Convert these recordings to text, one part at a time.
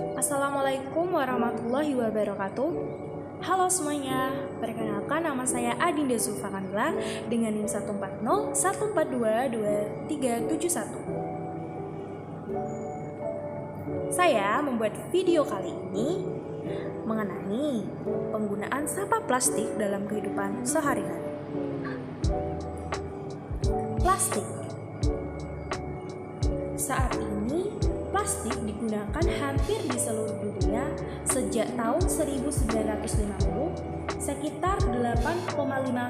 Assalamualaikum warahmatullahi wabarakatuh. Halo semuanya, perkenalkan nama saya Adinda Zulfakanila dengan NIM 140 142 2371. Saya membuat video kali ini mengenai penggunaan sampah plastik dalam kehidupan sehari-hari. Plastik. Saat ini plastik digunakan hampir di seluruh dunia sejak tahun 1950. Sekitar 8,5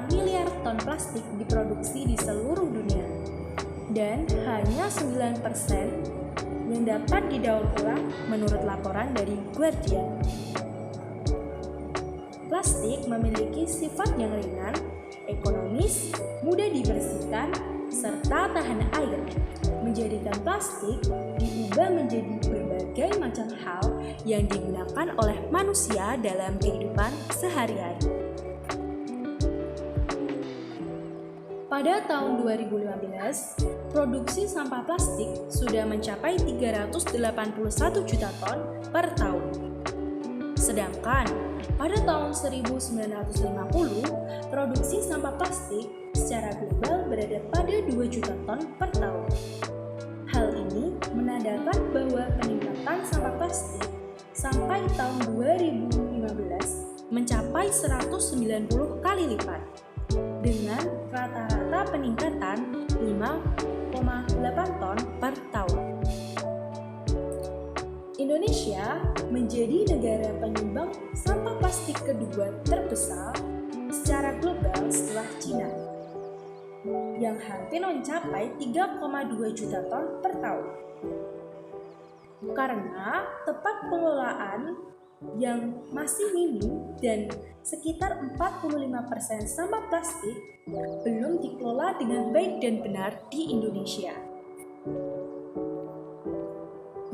miliar ton plastik diproduksi di seluruh dunia, dan hanya 9% yang dapat didaur ulang menurut laporan dari Guardian. Plastik memiliki sifat yang ringan, ekonomis, mudah dibersihkan, serta tahan air, menjadikan plastik diubah menjadi berbagai macam hal yang digunakan oleh manusia dalam kehidupan sehari-hari. Pada tahun 2015, produksi sampah plastik sudah mencapai 381 juta ton per tahun. Sedangkan pada tahun 1950, produksi sampah plastik secara global berada pada 2 juta ton per tahun. Hal ini menandakan bahwa peningkatan sampah plastik sampai tahun 2015 mencapai 190 kali lipat, dengan rata-rata peningkatan 5,8 ton per tahun. Indonesia menjadi negara penyumbang sampah plastik kedua terbesar secara global setelah Cina, yang hampir mencapai 3,2 juta ton per tahun. Karena tepat pengelolaan yang masih minim dan sekitar 45% sampah plastik belum dikelola dengan baik dan benar di Indonesia.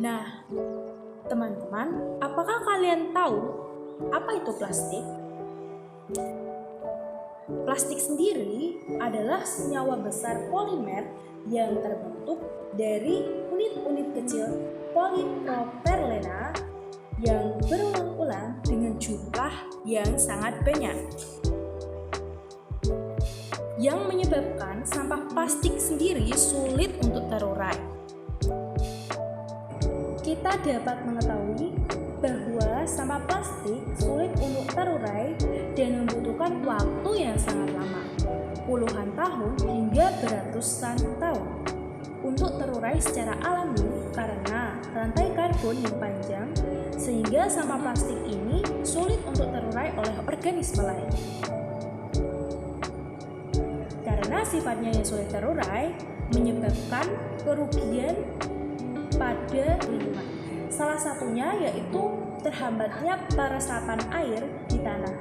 Nah, teman-teman, apakah kalian tahu apa itu plastik? Plastik sendiri adalah senyawa besar polimer yang terbentuk dari unit-unit kecil polipropilena yang berulang-ulang dengan jumlah yang sangat banyak, yang menyebabkan sampah plastik sendiri sulit untuk terurai. Kita dapat mengetahui bahwa sampah plastik sulit untuk terurai dan membutuhkan waktu yang sangat lama, puluhan tahun hingga beratusan tahun, untuk terurai secara alami karena rantai karbon yang panjang, sehingga sampah plastik ini sulit untuk terurai oleh organisme lain. Karena sifatnya yang sulit terurai, menyebabkan kerugian pada lingkungan. Salah satunya yaitu terhambatnya peresapan air di tanah,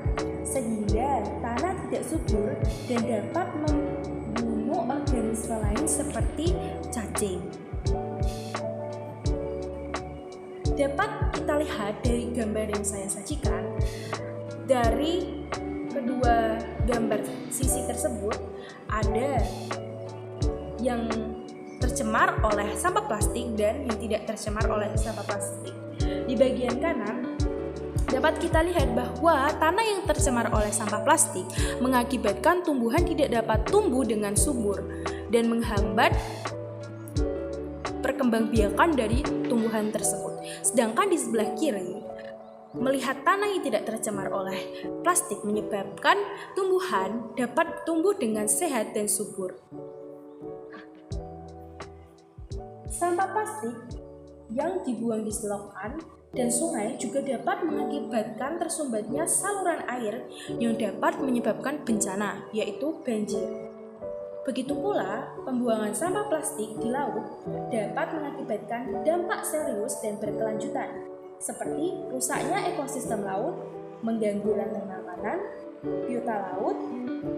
sehingga tanah tidak subur dan dapat membunuh organisme lain seperti cacing. Dapat kita lihat dari gambar yang saya sajikan. Dari kedua gambar sisi tersebut, ada yang tercemar oleh sampah plastik dan yang tidak tercemar oleh sampah plastik. Di bagian kanan dapat kita lihat bahwa tanah yang tercemar oleh sampah plastik mengakibatkan tumbuhan tidak dapat tumbuh dengan subur dan menghambat perkembangbiakan dari tumbuhan tersebut. Sedangkan di sebelah kiri, melihat tanah yang tidak tercemar oleh plastik menyebabkan tumbuhan dapat tumbuh dengan sehat dan subur. Sampah plastik yang dibuang di selokan dan sungai juga dapat mengakibatkan tersumbatnya saluran air yang dapat menyebabkan bencana, yaitu banjir. Begitu pula, pembuangan sampah plastik di laut dapat mengakibatkan dampak serius dan berkelanjutan, seperti rusaknya ekosistem laut, mengganggu rantai makanan, biota laut,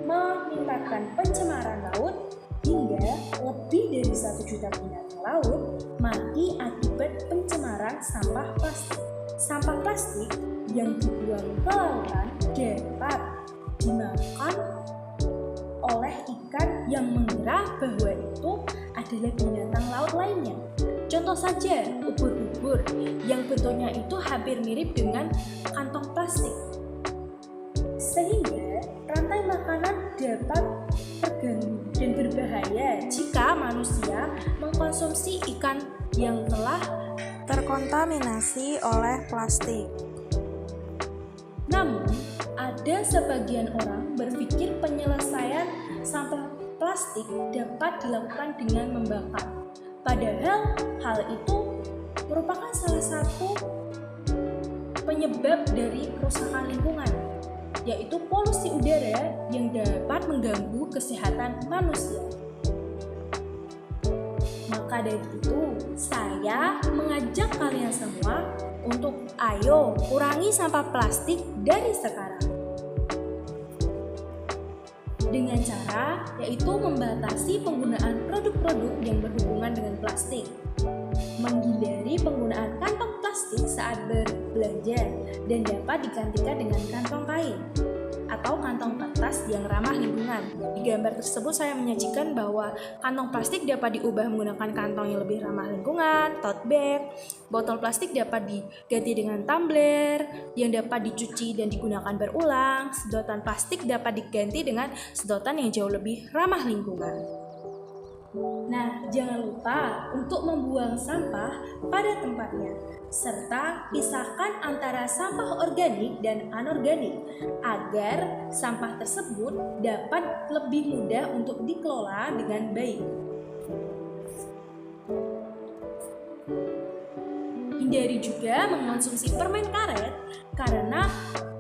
meningkatkan pencemaran laut, hingga lebih dari 1 juta binatang laut mati akibat pencemaran sampah plastik. Sampah plastik yang dibuang ke lautan dapat dimakan oleh ikan yang mengira bahwa itu adalah binatang laut lainnya. Contoh saja, ubur-ubur yang bentuknya itu hampir mirip dengan kantong plastik. Sehingga rantai makanan dapat terganggu dan berbahaya jika manusia mengkonsumsi ikan yang telah terkontaminasi oleh plastik. Namun, ada sebagian orang berpikir penyelesaian sampah plastik dapat dilakukan dengan membakar. Padahal hal itu merupakan salah satu penyebab dari kerusakan lingkungan, yaitu polusi udara yang dapat mengganggu kesehatan manusia. Maka dari itu, saya mengajak kalian semua untuk ayo kurangi sampah plastik dari sekarang. Dengan cara yaitu membatasi penggunaan produk-produk yang berhubungan dengan plastik, menghindari penggunaan kantong plastik saat berbelanja dan dapat digantikan dengan kantong kain atau kantong kertas yang ramah lingkungan. Di gambar tersebut saya menyajikan bahwa kantong plastik dapat diubah menggunakan kantong yang lebih ramah lingkungan, tote bag. Botol plastik dapat diganti dengan tumbler yang dapat dicuci dan digunakan berulang. Sedotan plastik dapat diganti dengan sedotan yang jauh lebih ramah lingkungan. Nah, jangan lupa untuk membuang sampah pada tempatnya, serta pisahkan antara sampah organik dan anorganik agar sampah tersebut dapat lebih mudah untuk dikelola dengan baik. Hindari juga mengonsumsi permen karet karena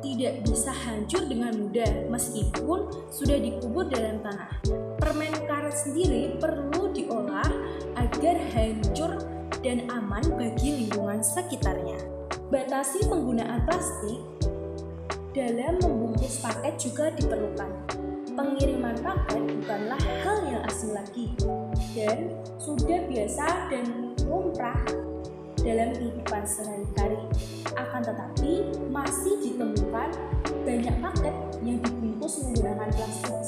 tidak bisa hancur dengan mudah meskipun sudah dikubur dalam tanah. Permen karet sendiri perlu diolah agar hancur dan aman bagi lingkungan sekitarnya. Batasi penggunaan plastik dalam membungkus paket juga diperlukan. Pengiriman paket bukanlah hal yang asing lagi dan sudah biasa dan lumrah dalam kehidupan sehari-hari. Akan tetapi masih ditemukan banyak paket yang dibungkus menggunakan plastik.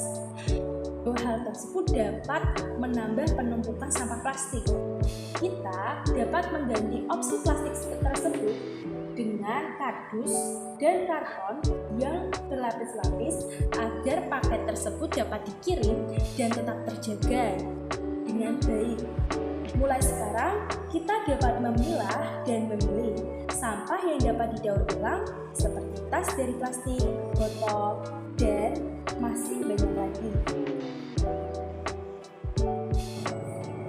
Hal tersebut dapat menambah penumpukan sampah plastik. Kita dapat mengganti opsi plastik tersebut dengan kardus dan karton yang berlapis-lapis agar paket tersebut dapat dikirim dan tetap terjaga dengan baik. Mulai sekarang, kita dapat memilah dan memilih sampah yang dapat didaur ulang seperti tas dari plastik, botol, dan masih banyak lagi.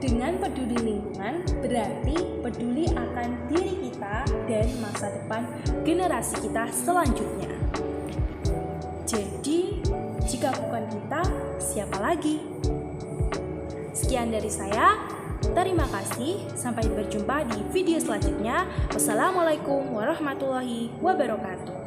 Dengan peduli lingkungan, berarti peduli akan diri kita dan masa depan generasi kita selanjutnya. Jadi, jika bukan kita, siapa lagi? Sekian dari saya. Terima kasih, sampai berjumpa di video selanjutnya. Wassalamualaikum warahmatullahi wabarakatuh.